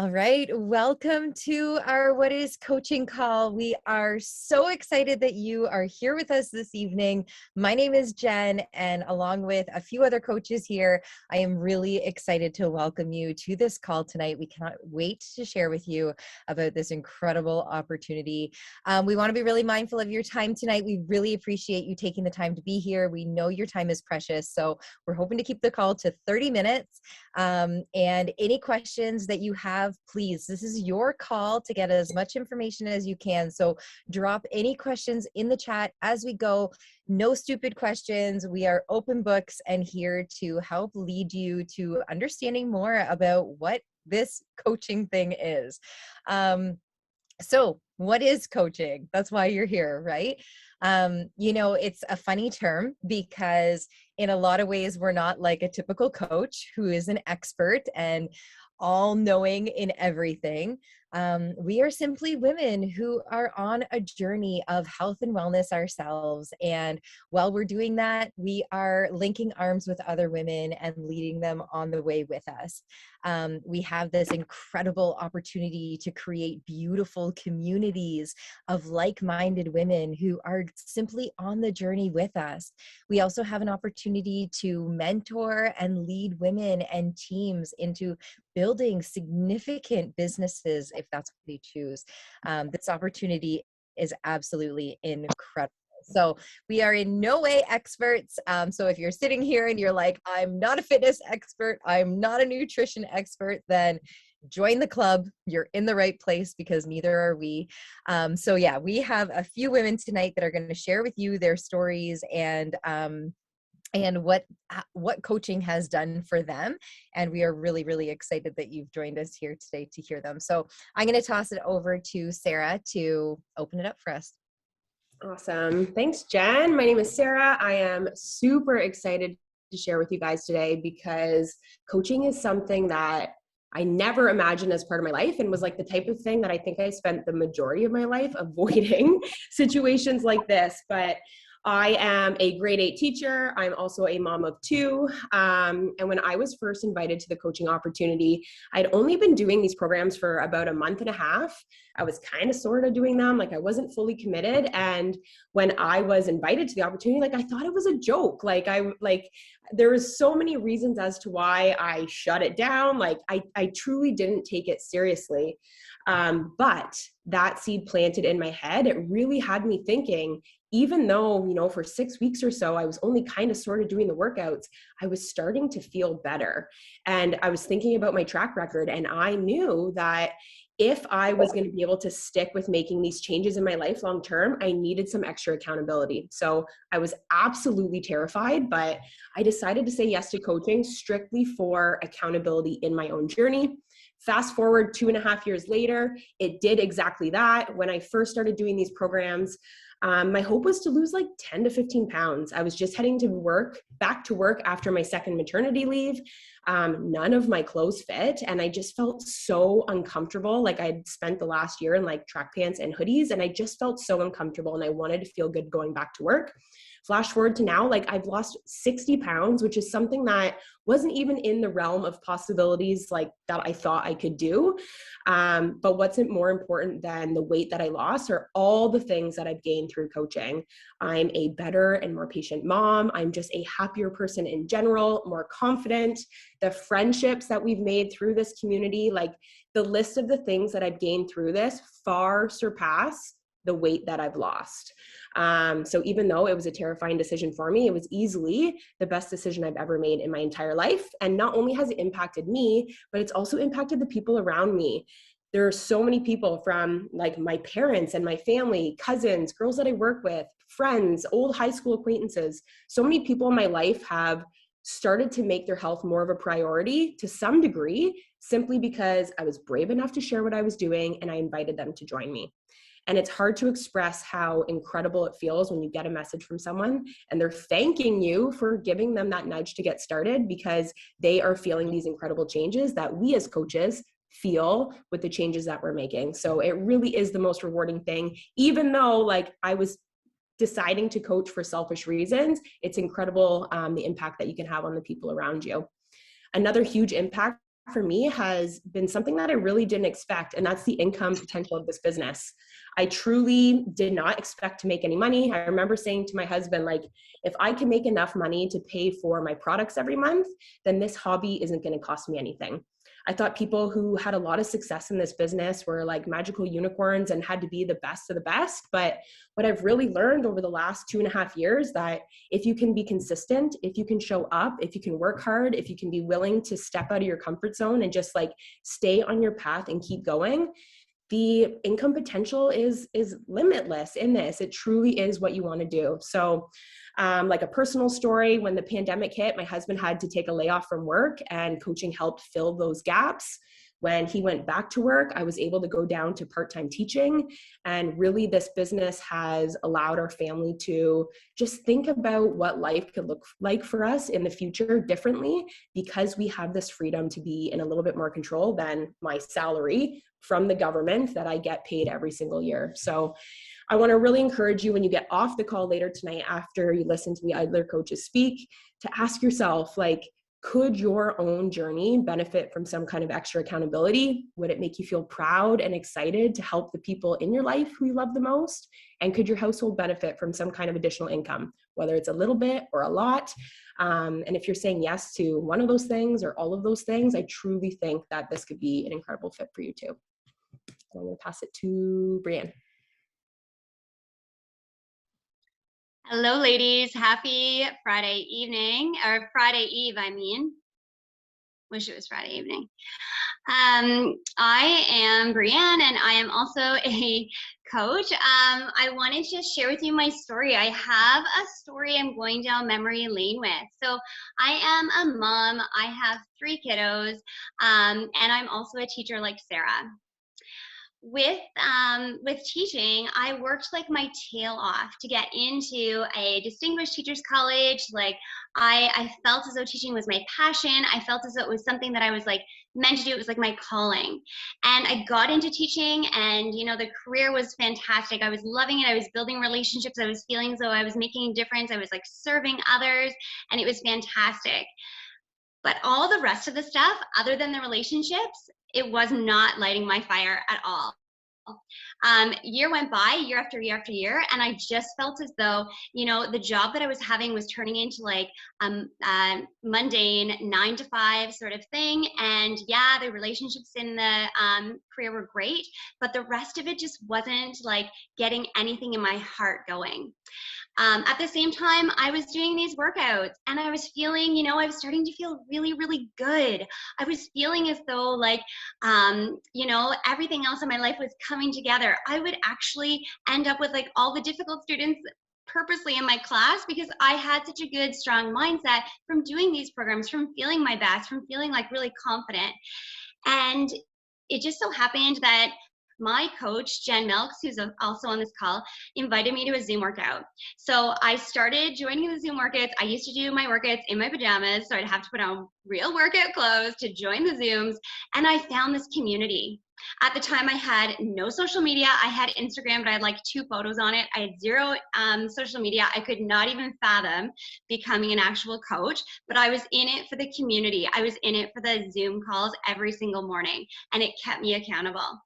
All right, welcome to our What is Coaching call. We are so excited that you are here with us this evening. My name is Jen, and along with a few other coaches here, I am really excited to welcome you to this call tonight. We cannot wait to share with you about this incredible opportunity. We want to be really mindful of your time tonight. We really appreciate you taking the time to be here. We know your time is precious, so we're hoping to keep the call to 30 minutes. And any questions that you have, please, this is your call to get as much information as you can. So drop any questions in the chat as we go. No stupid questions. We are open books and here to help lead you to understanding more about what this coaching thing is. So what is coaching? That's why you're here, right? It's a funny term because in a lot of ways, we're not like a typical coach who is an expert and all knowing in everything. We are simply women who are on a journey of health and wellness ourselves. And while we're doing that, we are linking arms with other women and leading them on the way with us. We have this incredible opportunity to create beautiful communities of like-minded women who are simply on the journey with us. We also have an opportunity to mentor and lead women and teams into building significant businesses if that's what they choose. This opportunity is absolutely incredible. So we are in no way experts. So if you're sitting here and you're like, I'm not a fitness expert, I'm not a nutrition expert, then join the club. You're in the right place because neither are we. So yeah, we have a few women tonight that are going to share with you their stories and what coaching has done for them. And we are really, really excited that you've joined us here today to hear them. So I'm going to toss it over to Sarah to open it up for us. Awesome. Thanks, Jen. My name is Sarah. I am super excited to share with you guys today because coaching is something that I never imagined as part of my life and was like the type of thing that I think I spent the majority of my life avoiding situations like this. But I am a grade 8 teacher. I'm also a mom of 2. And when I was first invited to the coaching opportunity, I'd only been doing these programs for about a month and a half. I was kind of sort of doing them, like I wasn't fully committed. And when I was invited to the opportunity, like I thought it was a joke. There was so many reasons as to why I shut it down. Like I truly didn't take it seriously. But that seed planted in my head, it really had me thinking, even though, for 6 weeks or so, I was only kind of sort of doing the workouts, I was starting to feel better. And I was thinking about my track record, and I knew that if I was going to be able to stick with making these changes in my life long term, I needed some extra accountability. So I was absolutely terrified, but I decided to say yes to coaching strictly for accountability in my own journey. Fast forward 2.5 years later, it did exactly that. When I first started doing these programs, my hope was to lose like 10 to 15 pounds. I was just heading to back to work after my second maternity leave. None of my clothes fit, and I just felt so uncomfortable. Like I'd spent the last year in like track pants and hoodies, and I just felt so uncomfortable, and I wanted to feel good going back to work. Flash forward to now, like I've lost 60 pounds, which is something that wasn't even in the realm of possibilities like that I thought I could do. But what's more important than the weight that I lost are all the things that I've gained through coaching. I'm a better and more patient mom. I'm just a happier person in general, more confident. The friendships that we've made through this community, like the list of the things that I've gained through this far surpass the weight that I've lost. So even though it was a terrifying decision for me, it was easily the best decision I've ever made in my entire life. And not only has it impacted me, but it's also impacted the people around me. There are so many people from like my parents and my family, cousins, girls that I work with, friends, old high school acquaintances. So many people in my life have started to make their health more of a priority to some degree, simply because I was brave enough to share what I was doing and I invited them to join me. And it's hard to express how incredible it feels when you get a message from someone and they're thanking you for giving them that nudge to get started, because they are feeling these incredible changes that we as coaches feel with the changes that we're making. So it really is the most rewarding thing. Even though like I was deciding to coach for selfish reasons, it's incredible the impact that you can have on the people around you. Another huge impact for me has been something that I really didn't expect, and that's the income potential of this business. I truly did not expect to make any money. I remember saying to my husband, like, if I can make enough money to pay for my products every month, then this hobby isn't going to cost me anything. I thought people who had a lot of success in this business were like magical unicorns and had to be the best of the best. But what I've really learned over the last 2.5 years, that if you can be consistent, if you can show up, if you can work hard, if you can be willing to step out of your comfort zone and just like stay on your path and keep going, the income potential is limitless in this. It truly is what you want to do. So like a personal story, when the pandemic hit, my husband had to take a layoff from work, and coaching helped fill those gaps. When he went back to work, I was able to go down to part-time teaching. And really, this business has allowed our family to just think about what life could look like for us in the future differently, because we have this freedom to be in a little bit more control than my salary from the government that I get paid every single year. So I want to really encourage you, when you get off the call later tonight, after you listen to the other coaches speak, to ask yourself, like, could your own journey benefit from some kind of extra accountability? Would it make you feel proud and excited to help the people in your life who you love the most? And could your household benefit from some kind of additional income, whether it's a little bit or a lot? And if you're saying yes to one of those things or all of those things, I truly think that this could be an incredible fit for you too. So I'm going to pass it to Brianne. Hello, ladies. Happy Friday evening, or Friday Eve, I mean. Wish it was Friday evening. I am Brianne, and I am also a coach. I wanted to share with you my story. I have a story I'm going down memory lane with. So I am a mom. I have 3 kiddos, and I'm also a teacher like Sarah. With teaching, I worked like my tail off to get into a distinguished teachers college. Like I felt as though teaching was my passion. I felt as though it was something that I was like meant to do. It was like my calling. And I got into teaching, and you know, the career was fantastic. I was loving it. I was building relationships. I was feeling as though I was making a difference. I was like serving others, and it was fantastic. But all the rest of the stuff, other than the relationships, it was not lighting my fire at all. Year went by, year after year after year, and I just felt as though, you know, the job that I was having was turning into like mundane 9 to 5 sort of thing. And yeah, the relationships in the career were great, but the rest of it just wasn't like getting anything in my heart going. At the same time, I was doing these workouts, and I was feeling, you know, I was starting to feel really, really good. I was feeling as though like, you know, everything else in my life was coming together. I would actually end up with like all the difficult students purposely in my class, because I had such a good, strong mindset from doing these programs, from feeling my best, from feeling like really confident. And it just so happened that my coach, Jen Milks, who's also on this call, invited me to a Zoom workout. So I started joining the Zoom workouts. I used to do my workouts in my pajamas, so I'd have to put on real workout clothes to join the Zooms. And I found this community. At the time, I had no social media. I had Instagram, but I had like 2 photos on it. I had 0 social media. I could not even fathom becoming an actual coach, but I was in it for the community. I was in it for the Zoom calls every single morning, and it kept me accountable.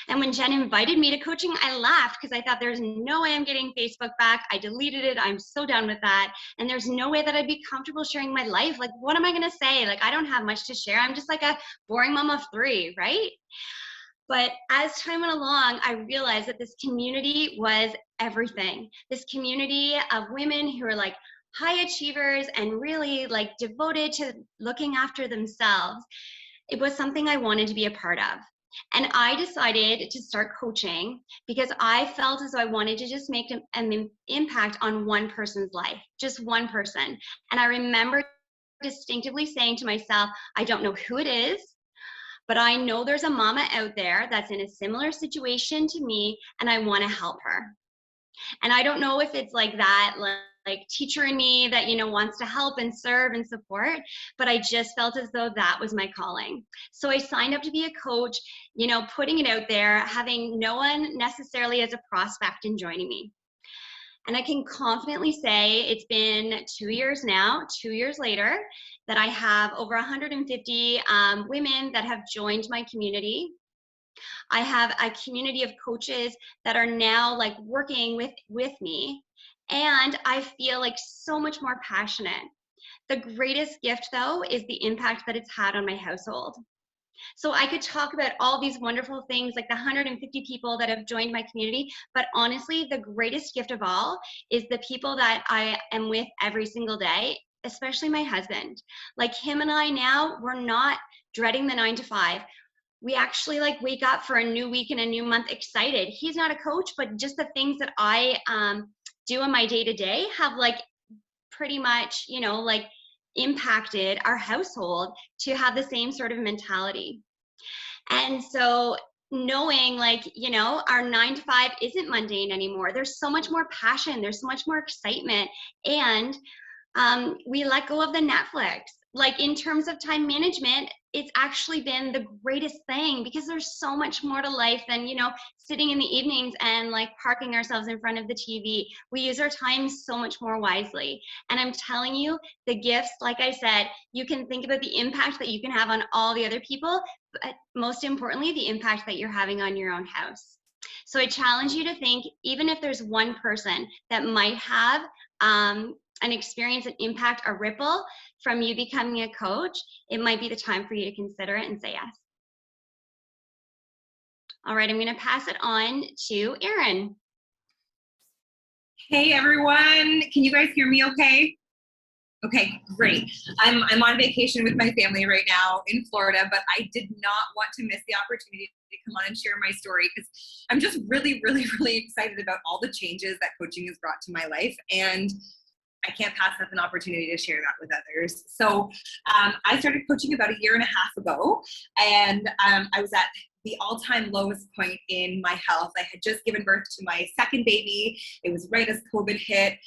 And when Jen invited me to coaching, I laughed, because I thought there's no way I'm getting Facebook back. I deleted it. I'm so done with that. And there's no way that I'd be comfortable sharing my life. Like, what am I going to say? Like, I don't have much to share. I'm just like a boring mom of 3, right? But as time went along, I realized that this community was everything. This community of women who are like high achievers and really like devoted to looking after themselves. It was something I wanted to be a part of. And I decided to start coaching because I felt as though I wanted to just make an impact on one person's life, just one person. And I remember distinctively saying to myself, I don't know who it is, but I know there's a mama out there that's in a similar situation to me, and I want to help her. And I don't know if it's like that, like teacher in me that, you know, wants to help and serve and support, but I just felt as though that was my calling. So I signed up to be a coach, you know, putting it out there, having no one necessarily as a prospect in joining me. And I can confidently say it's been 2 years now, 2 years later, that I have over 150 women that have joined my community. I have a community of coaches that are now like working with me. And I feel like so much more passionate. The greatest gift though is the impact that it's had on my household. So I could talk about all these wonderful things like the 150 people that have joined my community, but honestly, the greatest gift of all is the people that I am with every single day, especially my husband. Like him and I now, we're not dreading the 9 to 5. We actually like wake up for a new week and a new month excited. He's not a coach, but just the things that I do in my day to day have like pretty much, you know, like impacted our household to have the same sort of mentality. And so knowing like, you know, our 9 to 5 isn't mundane anymore. There's so much more passion, there's so much more excitement, and we let go of the Netflix. Like in terms of time management, it's actually been the greatest thing because there's so much more to life than, you know, sitting in the evenings and like parking ourselves in front of the TV. We use our time so much more wisely. And I'm telling you, the gifts, like I said, you can think about the impact that you can have on all the other people, but most importantly, the impact that you're having on your own house. So I challenge you to think, even if there's one person that might have an experience, an impact, a ripple from you becoming a coach, it might be the time for you to consider it and say yes. All right, I'm going to pass it on to Erin. Hey everyone, can you guys hear me okay? Okay, great. I'm on vacation with my family right now in Florida, but I did not want to miss the opportunity to come on and share my story because I'm just really, really, really excited about all the changes that coaching has brought to my life, and I can't pass up an opportunity to share that with others. So I started coaching about 1.5 years ago, and I was at the all-time lowest point in my health. I had just given birth to my second baby. It was right as COVID hit.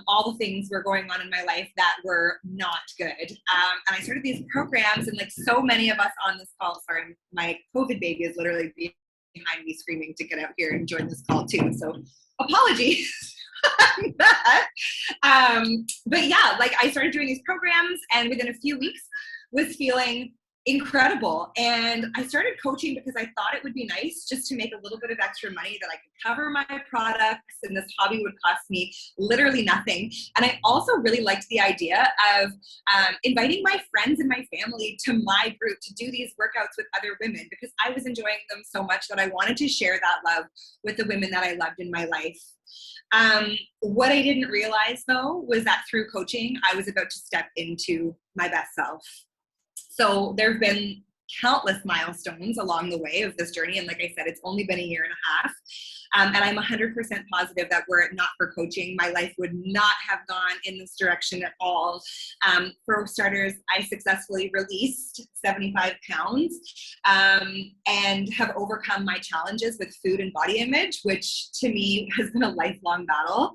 All the things were going on in my life that were not good. And I started these programs, and like so many of us on this call, sorry, my COVID baby is literally behind me screaming to get out here and join this call too. So apologies. That. But yeah, like I started doing these programs, and within a few weeks was feeling incredible. And I started coaching because I thought it would be nice just to make a little bit of extra money that I could cover my products, and this hobby would cost me literally nothing. And I also really liked the idea of inviting my friends and my family to my group to do these workouts with other women, because I was enjoying them so much that I wanted to share that love with the women that I loved in my life. What I didn't realize though was that through coaching, I was about to step into my best self. So there have been countless milestones along the way of this journey. And like I said, it's only been 1.5 years. And I'm 100% positive that were it not for coaching, my life would not have gone in this direction at all. For starters, I successfully released 75 pounds and have overcome my challenges with food and body image, which to me has been a lifelong battle.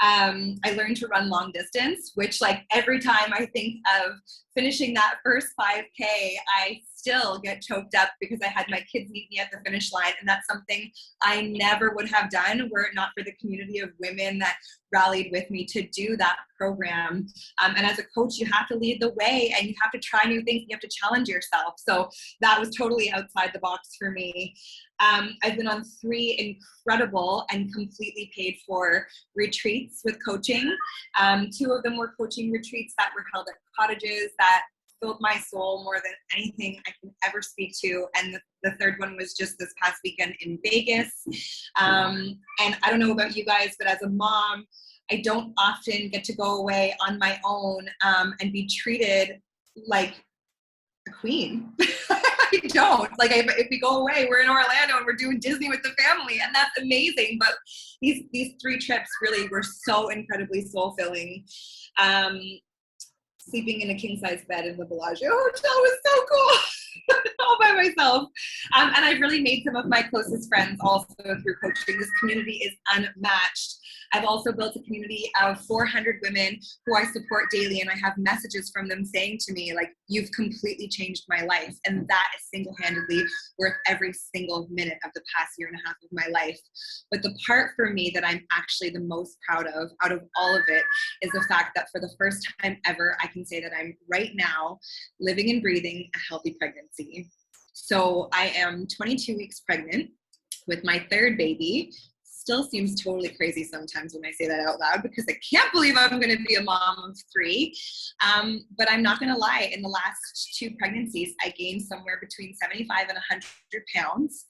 I learned to run long distance, which like every time I think of finishing that first 5K, I still get choked up because I had my kids meet me at the finish line. And that's something I never would have done were it not for the community of women that rallied with me to do that program. And as a coach, you have to lead the way, and you have to try new things. You have to challenge yourself. So that was totally outside the box for me. I've been on 3 incredible and completely paid for retreats with coaching. 2 of them were coaching retreats that were held at cottages that filled my soul more than anything I can ever speak to. And the third one was just this past weekend in Vegas. And I don't know about you guys, but as a mom, I don't often get to go away on my own and be treated like a queen. I don't. Like if we go away, we're in Orlando and we're doing Disney with the family, and that's amazing. But these 3 trips really were so incredibly soul-filling. Sleeping in a king-size bed in the Bellagio hotel was so cool. All by myself. And I've really made some of my closest friends also through coaching. This community is unmatched. I've also built a community of 400 women who I support daily, and I have messages from them saying to me, like, you've completely changed my life. And that is single-handedly worth every single minute of the past year and a half of my life. But the part for me that I'm actually the most proud of out of all of it is the fact that for the first time ever, I can say that I'm right now living and breathing a healthy pregnancy. So I am 22 weeks pregnant with my third baby. Still seems totally crazy sometimes when I say that out loud, because I can't believe I'm going to be a mom of 3. But I'm not going to lie, in the last 2 pregnancies, I gained somewhere between 75 and 100 pounds.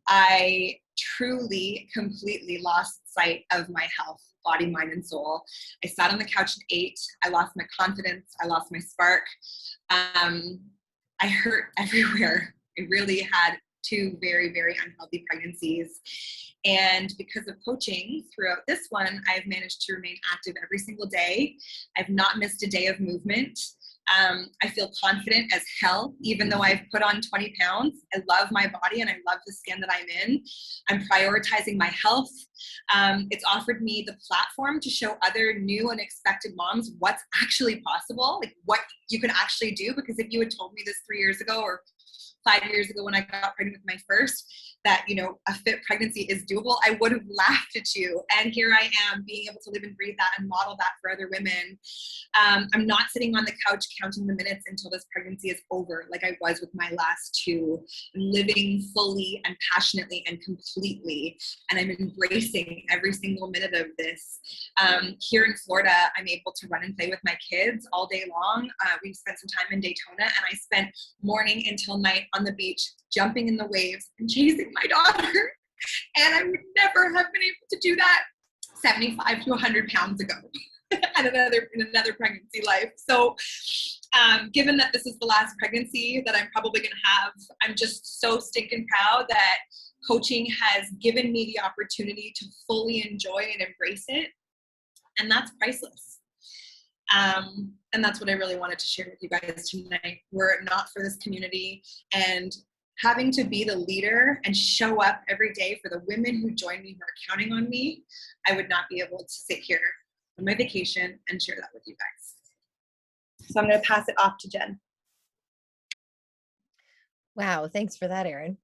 I truly, completely lost sight of my health, body, mind, and soul. I sat on the couch and ate. I lost my confidence. I lost my spark. I hurt everywhere. I really had 2 very, very unhealthy pregnancies. And because of coaching throughout this one, I've managed to remain active every single day. I've not missed a day of movement. I feel confident as hell, even though I've put on 20 pounds. I love my body and I love the skin that I'm in. I'm prioritizing my health. It's offered me the platform to show other new and expected moms what's actually possible, like what you can actually do. Because if you had told me this 3 years ago or 5 years ago when I got pregnant with my first, that, you know, a fit pregnancy is doable, I would have laughed at you. And here I am being able to live and breathe that and model that for other women. I'm not sitting on the couch counting the minutes until this pregnancy is over, like I was with my last 2. I'm living fully and passionately and completely, and I'm embracing every single minute of this. Here in Florida, I'm able to run and play with my kids all day long. We've spent some time in Daytona, and I spent morning until night on the beach, jumping in the waves and chasing my daughter. And I would never have been able to do that 75 to 100 pounds ago in another pregnancy life. So given that this is the last pregnancy that I'm probably going to have, I'm just so stinking proud that coaching has given me the opportunity to fully enjoy and embrace it. And that's priceless. And that's what I really wanted to share with you guys tonight. Were it not for this community and having to be the leader and show up every day for the women who join me, who are counting on me, I would not be able to sit here on my vacation and share that with you guys. So I'm going to pass it off to Jen. Wow, thanks for that, Erin.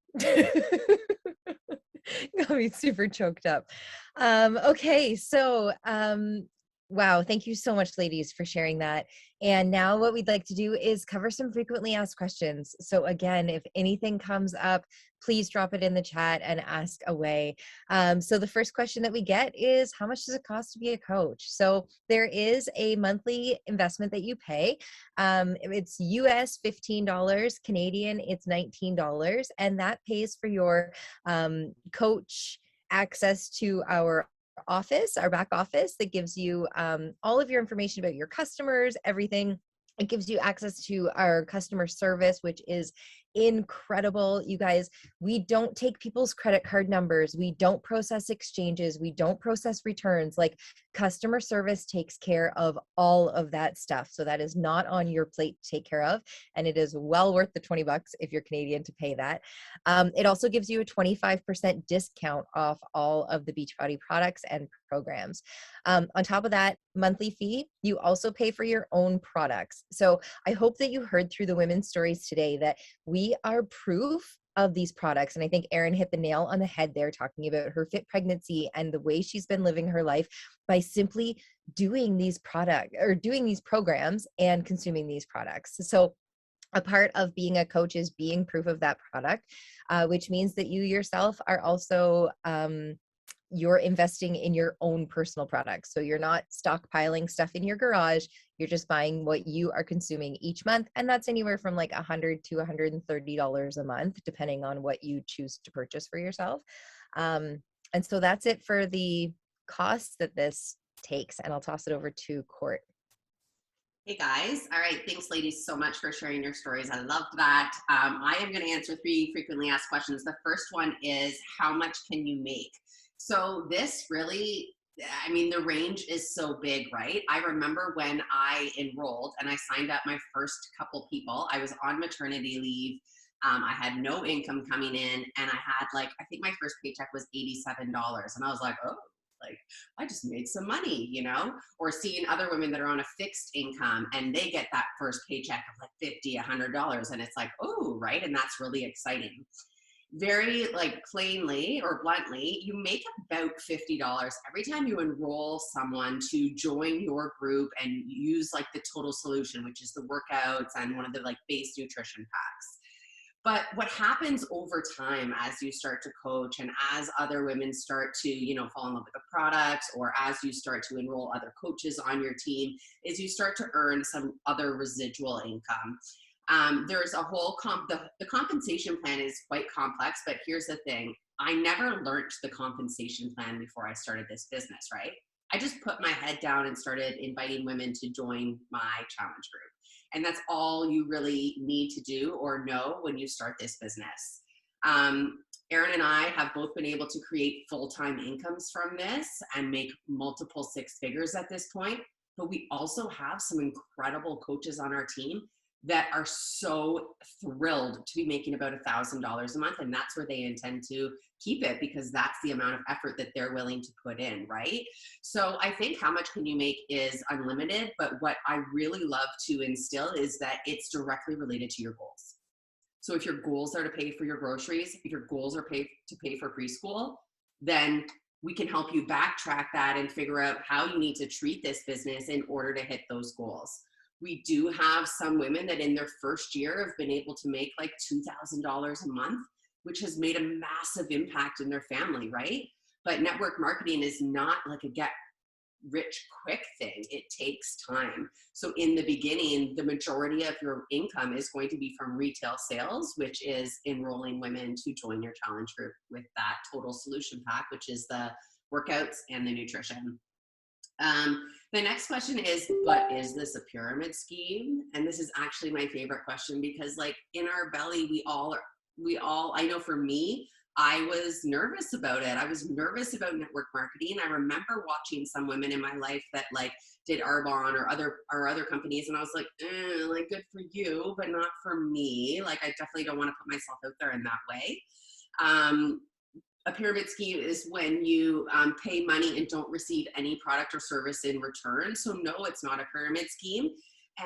Got me super choked up. Okay, so wow, thank you so much, ladies, for sharing that. And now what we'd like to do is cover some frequently asked questions. So again, if anything comes up, please drop it in the chat and ask away. So the first question that we get is, how much does it cost to be a coach? So there is a monthly investment that you pay. It's US $15, Canadian, it's $19. And that pays for your coach access to our office, our back office, that gives you all of your information about your customers, everything. It gives you access to our customer service, which is incredible. You guys, we don't take people's credit card numbers. We don't process exchanges. We don't process returns. Like, customer service takes care of all of that stuff. So that is not on your plate to take care of. And it is well worth the $20 if you're Canadian to pay that. It also gives you a 25% discount off all of the Beachbody products and programs. On top of that monthly fee, you also pay for your own products. So I hope that you heard through the women's stories today that we are proof of these products. And I think Erin hit the nail on the head there, talking about her fit pregnancy and the way she's been living her life by simply doing these programs and consuming these products. So a part of being a coach is being proof of that product, which means that you yourself are also you're investing in your own personal products. So you're not stockpiling stuff in your garage. You're just buying what you are consuming each month. And that's anywhere from like $100 to $130 a month, depending on what you choose to purchase for yourself. And so that's it for the costs that this takes. And I'll toss it over to Court. Hey guys. All right. Thanks, ladies, so much for sharing your stories. I loved that. I am going to answer 3 frequently asked questions. The first one is, how much can you make? So this really, I mean, the range is so big, right? I remember when I enrolled and I signed up my first couple people, I was on maternity leave. I had no income coming in, and I had I think my first paycheck was $87. And I was like, oh, like, I just made some money, you know, or seeing other women that are on a fixed income and they get that first paycheck of like $50, $100. And it's like, oh, right. And that's really exciting. Very like plainly or bluntly, you make about $50 every time you enroll someone to join your group and use like the total solution, which is the workouts and one of the like base nutrition packs. But what happens over time as you start to coach and as other women start to, you know, fall in love with the products, or as you start to enroll other coaches on your team, is you start to earn some other residual income. There's a whole the compensation plan is quite complex, but here's the thing. I never learned the compensation plan before I started this business, right? I just put my head down and started inviting women to join my challenge group. And that's all you really need to do or know when you start this business. Erin and I have both been able to create full-time incomes from this and make multiple six figures at this point. But we also have some incredible coaches on our team that are so thrilled to be making about $1,000 a month. And that's where they intend to keep it, because that's the amount of effort that they're willing to put in, right? So I think how much can you make is unlimited, but what I really love to instill is that it's directly related to your goals. So if your goals are to pay for your groceries, if your goals are to pay for preschool, then we can help you backtrack that and figure out how you need to treat this business in order to hit those goals. We do have some women that in their first year have been able to make like $2,000 a month, which has made a massive impact in their family, right? But network marketing is not like a get rich quick thing. It takes time. So in the beginning, the majority of your income is going to be from retail sales, which is enrolling women to join your challenge group with that total solution pack, which is the workouts and the nutrition. The next question is, but is this a pyramid scheme? And this is actually my favorite question, because like in our belly, we all, I know for me, I was nervous about it. I was nervous about network marketing. I remember watching some women in my life that like did Arbonne or other companies. And I was like, like good for you, but not for me. Like, I definitely don't want to put myself out there in that way. A pyramid scheme is when you pay money and don't receive any product or service in return. So no, it's not a pyramid scheme.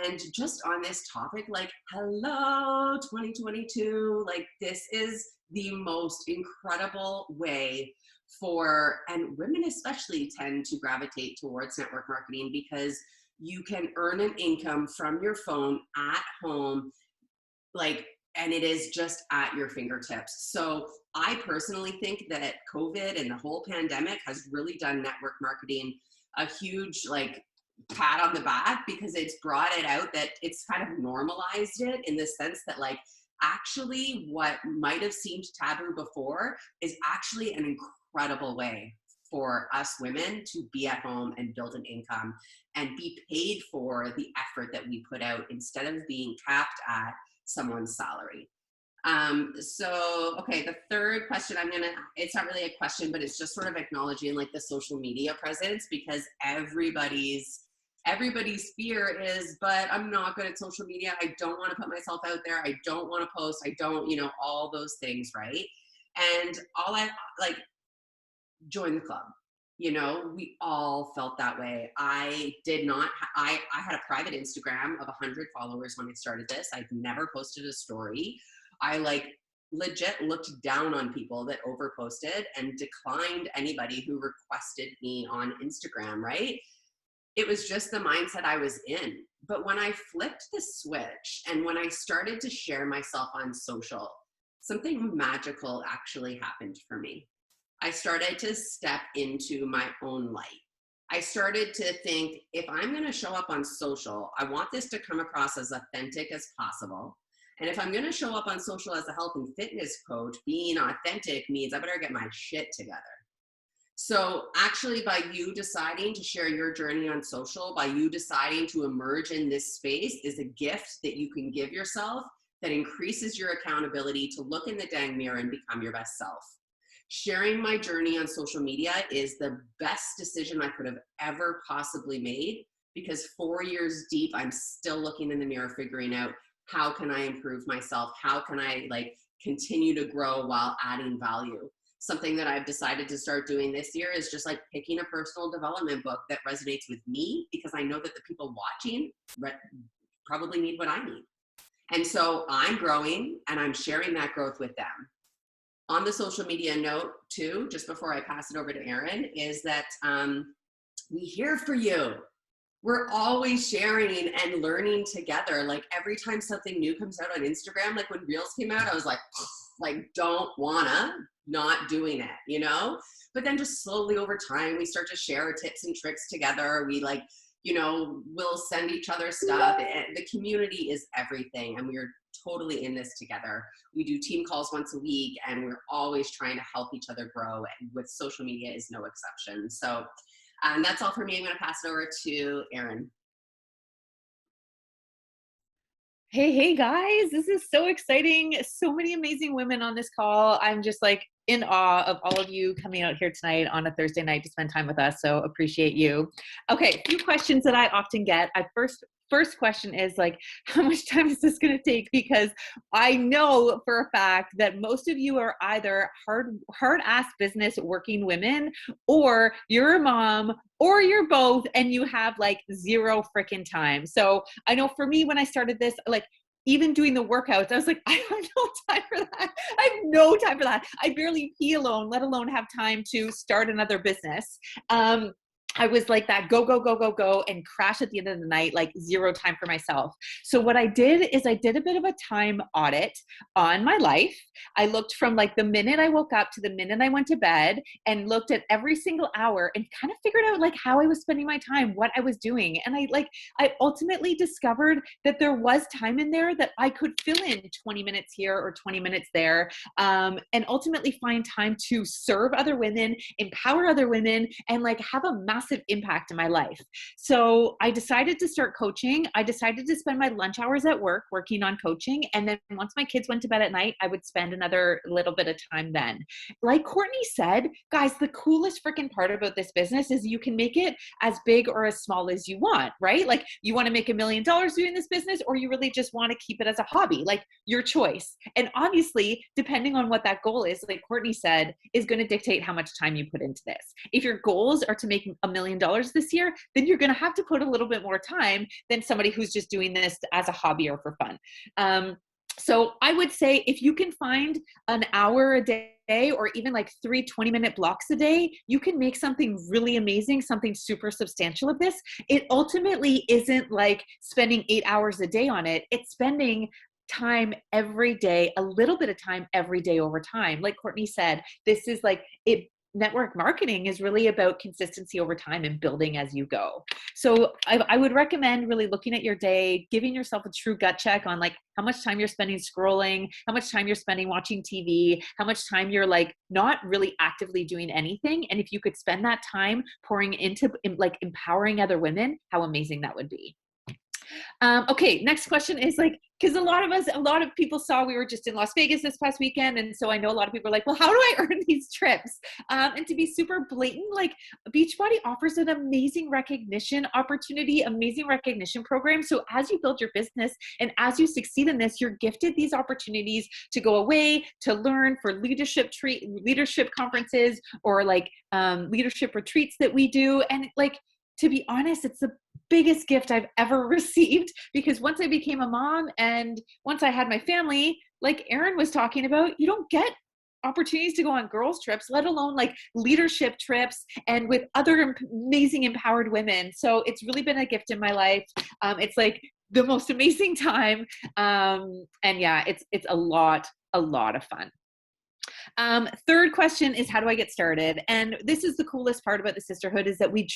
And just on this topic, like, hello, 2022, like this is the most incredible way for, and women especially tend to gravitate towards network marketing, because you can earn an income from your phone at home, like, and it is just at your fingertips. So I personally think that COVID and the whole pandemic has really done network marketing a huge like pat on the back, because it's brought it out, that it's kind of normalized it in the sense that like actually what might have seemed taboo before is actually an incredible way for us women to be at home and build an income and be paid for the effort that we put out instead of being capped at someone's salary. So, okay, the third question it's not really a question, but it's just sort of acknowledging like the social media presence, because everybody's fear is, but I'm not good at social media. I don't want to put myself out there. I don't want to post. I don't, all those things, right? And join the club. We all felt that way. I did not, I had a private Instagram of 100 followers when I started this. I've never posted a story. I legit looked down on people that overposted and declined anybody who requested me on Instagram, right? It was just the mindset I was in. But when I flipped the switch and when I started to share myself on social, something magical actually happened for me. I started to step into my own light. I started to think, if I'm going to show up on social, I want this to come across as authentic as possible. And if I'm going to show up on social as a health and fitness coach, being authentic means I better get my shit together. So actually, by you deciding to share your journey on social, by you deciding to emerge in this space, is a gift that you can give yourself that increases your accountability to look in the dang mirror and become your best self. Sharing my journey on social media is the best decision I could have ever possibly made, because 4 years deep, I'm still looking in the mirror, figuring out how can I improve myself? How can I continue to grow while adding value? something that I've decided to start doing this year is just like picking a personal development book that resonates with me, because I know that the people watching probably need what I need. And so I'm growing and I'm sharing that growth with them. On the social media note too, just before I pass it over to Erin, is that we here for you. We're always sharing and learning together. Like every time something new comes out on Instagram, like when Reels came out, I was like don't wanna, not doing it, you know? But then just slowly over time, we start to share tips and tricks together. We like, you know, we'll send each other stuff. The community is everything, and we're totally in this together. We do team calls once a week, and we're always trying to help each other grow, and with social media is no exception. So that's all for me. I'm going to pass it over to Erin. Hey guys, this is so exciting. So many amazing women on this call. I'm just like in awe of all of you coming out here tonight on a Thursday night to spend time with us. So appreciate you. Okay, a few questions that I often get. First question is like, how much time is this going to take? Because I know for a fact that most of you are either hard ass business working women, or you're a mom, or you're both, and you have like zero freaking time. So I know for me, when I started this, like even doing the workouts, I was like, I have no time for that. I have no time for that. I barely pee alone, let alone have time to start another business. I was like that, go, and crash at the end of the night, like zero time for myself. So what I did is I did a bit of a time audit on my life. I looked from like the minute I woke up to the minute I went to bed, and looked at every single hour and kind of figured out like how I was spending my time, what I was doing. And I ultimately discovered that there was time in there that I could fill in 20 minutes here or 20 minutes there, and ultimately find time to serve other women, empower other women, and like have a massive impact in my life. So I decided to start coaching. I decided to spend my lunch hours at work working on coaching. And then once my kids went to bed at night, I would spend another little bit of time then. Like Courtney said, guys, the coolest freaking part about this business is you can make it as big or as small as you want, right? Like you want to make $1 million doing this business, or you really just want to keep it as a hobby, like your choice. And obviously, depending on what that goal is, like Courtney said, is going to dictate how much time you put into this. If your goals are to make $1 million this year, then you're going to have to put a little bit more time than somebody who's just doing this as a hobby or for fun. So I would say if you can find an hour a day or even like 3 20-minute blocks a day, you can make something really amazing, something super substantial of this. It ultimately isn't like spending 8 hours a day on it. It's spending time every day, a little bit of time every day over time. Like Courtney said, this is like it. Network marketing is really about consistency over time and building as you go. So I would recommend really looking at your day, giving yourself a true gut check on like how much time you're spending scrolling, how much time you're spending watching TV, how much time you're like not really actively doing anything. And if you could spend that time pouring into like empowering other women, how amazing that would be. Okay, next question is like, because a lot of people saw we were just in Las Vegas this past weekend. And so I know a lot of people are like, well, how do I earn these trips? And to be super blatant, like Beachbody offers an amazing recognition opportunity, amazing recognition program. So as you build your business and as you succeed in this, you're gifted these opportunities to go away, to learn for leadership conferences or like leadership retreats that we do. And like, to be honest, it's the biggest gift I've ever received, because once I became a mom and once I had my family, like Erin was talking about, you don't get opportunities to go on girls trips, let alone like leadership trips and with other amazing empowered women. So it's really been a gift in my life. It's like the most amazing time. And yeah, it's a lot of fun. Third question is, how do I get started? And this is the coolest part about the sisterhood, is that we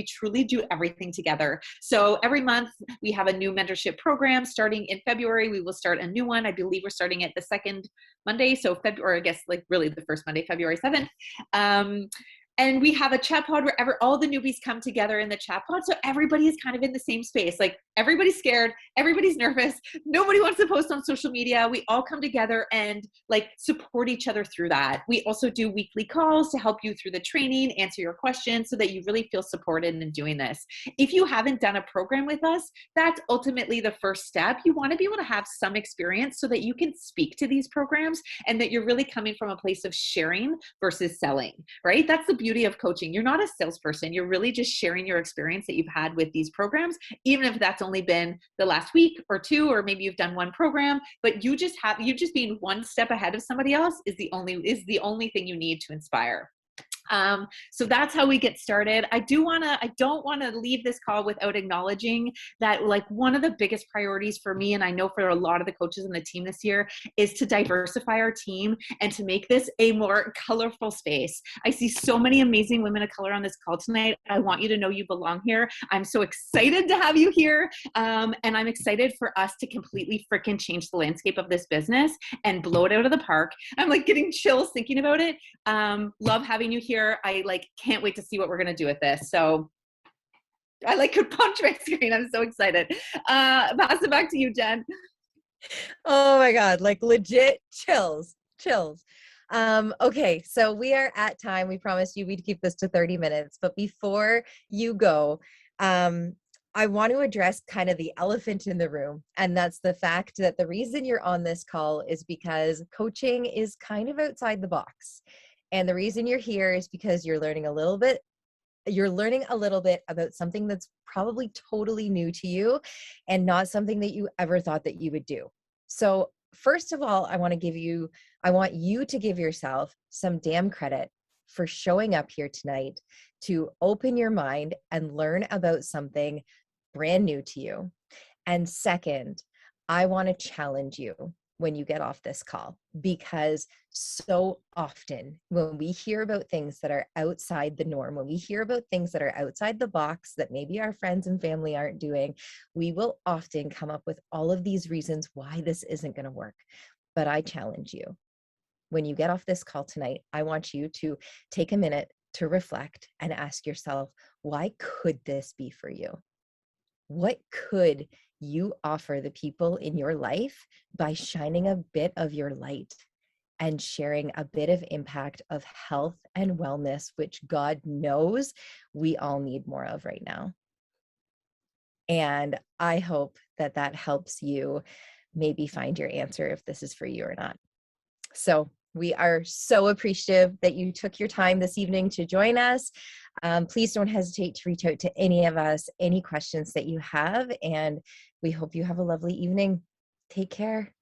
truly do everything together. So every month we have a new mentorship program. Starting in February, we will start a new one. I believe we're starting it the second Monday. So February, I guess like really the first Monday, February 7th. And we have a chat pod where all the newbies come together in the chat pod. So everybody is kind of in the same space. Like everybody's scared, everybody's nervous, nobody wants to post on social media. We all come together and like support each other through that. We also do weekly calls to help you through the training, answer your questions so that you really feel supported in doing this. If you haven't done a program with us, that's ultimately the first step. You want to be able to have some experience so that you can speak to these programs and that you're really coming from a place of sharing versus selling, right? That's the beauty of coaching. You're not a salesperson. You're really just sharing your experience that you've had with these programs, even if that's only been the last week or two, or maybe you've done one program, but you just being one step ahead of somebody else is the only thing you need to inspire. So that's how we get started. I don't want to leave this call without acknowledging that like one of the biggest priorities for me, and I know for a lot of the coaches on the team this year, is to diversify our team and to make this a more colorful space. I see so many amazing women of color on this call tonight. I want you to know you belong here. I'm so excited to have you here. And I'm excited for us to completely freaking change the landscape of this business and blow it out of the park. I'm like getting chills thinking about it. Love having you here. I like can't wait to see what we're gonna do with this. So I like could punch my screen. I'm so excited. Pass it back to you, Jen. Oh my God, like legit chills. Okay, so we are at time. We promised you we'd keep this to 30 minutes, but before you go, I want to address kind of the elephant in the room, and that's the fact that the reason you're on this call is because coaching is kind of outside the box. And the reason you're here is because you're learning a little bit about something that's probably totally new to you and not something that you ever thought that you would do. So first of all, I want you to give yourself some damn credit for showing up here tonight to open your mind and learn about something brand new to you. And second, I want to challenge you when you get off this call, because so often when we hear about things that are outside the norm, when we hear about things that are outside the box that maybe our friends and family aren't doing, we will often come up with all of these reasons why this isn't going to work. But I challenge you, when you get off this call tonight, I want you to take a minute to reflect and ask yourself, why could this be for you? What could you offer the people in your life by shining a bit of your light and sharing a bit of impact of health and wellness, which God knows we all need more of right now? And I hope that that helps you maybe find your answer if this is for you or not. So we are so appreciative that you took your time this evening to join us. Please don't hesitate to reach out to any of us, any questions that you have, and we hope you have a lovely evening. Take care.